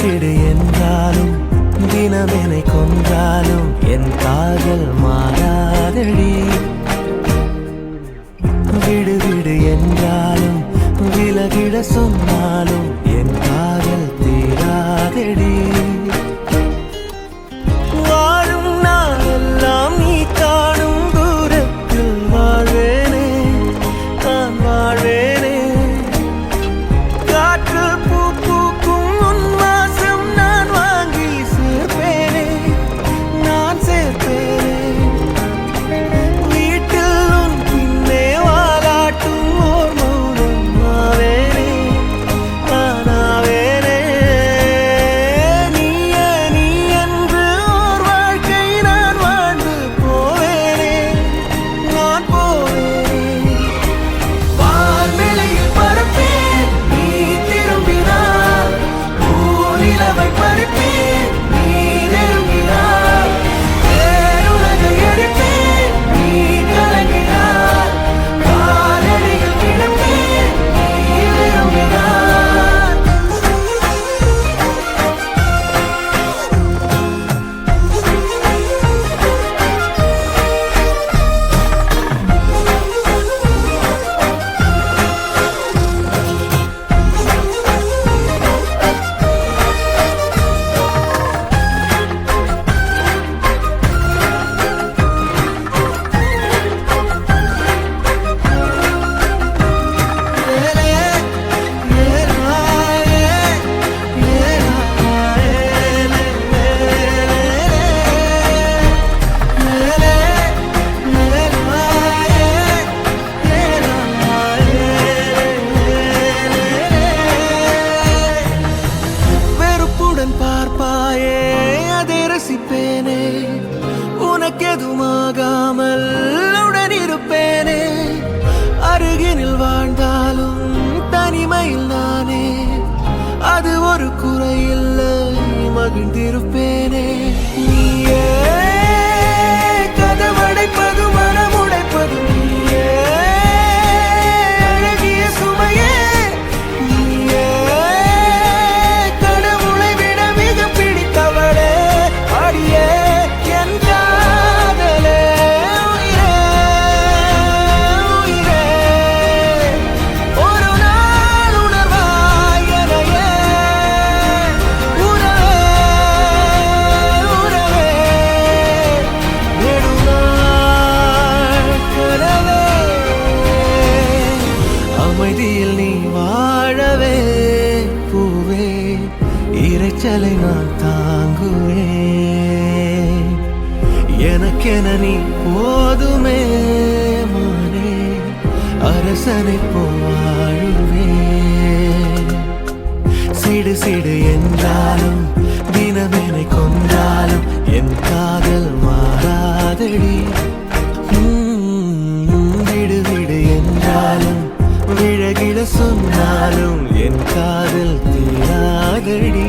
சிடு என்றாலும் தினமெனை கொன்றாலும் என் காதல் மாறாதடி. விடு விடு என்றாலும் விலகிட சொன்னாலும் என் காதல் தீராதடி. வாழும் நாளெல்லாம் நீ காணும் தூரத்தில் வாழ்வேனே, நான் வாழ்வேனே. காற்று பூ பூக்கும் உன் வாசம் நான் வாங்கி சேர்ப்பேனே, நான் சேர்ப்பேனே. வீட்டில் உன் பின்னே வாலாட்டும் ஓர் மௌனம் ஆவேனே, நானாவேனே. நீயே நீ என்று ஓர் வாழ்க்கை நான் வாழ்ந்து போவேனே, நான் போவேனே. வான்வெளியில் பறப்பேன் நீ திரும்பினார், பூநிலவை பறிப்பேன் நீ நெருங்கினார். பேருலகை எடுப்பேன் நீ கலங்கினார், காலடியில் கிடப்பேன் நீ விரும்பினார். வெறுப்புடன் பார்ப்பாயே அதை ரசிப்பேனே, உனக்கெதுமாகாமல் உடன் இருப்பேனே. அருகினில் வாழ்ந்தாலும் தனிமையில் நானே, அது ஒரு குறையில்லை மகிழ்ந்திருப்பேனே. நீயே கதவடைப்பது மனமுடைப்பது நீயே, அழகிய சுமையே நீயே. கடவுளை விட மிக பிடித்தவளே, அடியே என் காதலே. உயிரே உயிரே, ஒரு நாள் உணர்வாய் எனையே. உறவே உறவே, நெடுநாள் கனவே. அமைதியில் நீ வாழவே பூவே, இரைச்சலை நான் தாங்குவேன். எனக்கென நீ போதுமே மானே, அரசனை போவாழுவேன். சிடு சிடு என்றாலும் தினமெனை கொன்றாலும் என் காதல் மாறாதடி. விடு விடு என்றாலும் விழகிட சொன்னாலும் என் காதல் தீராதடி.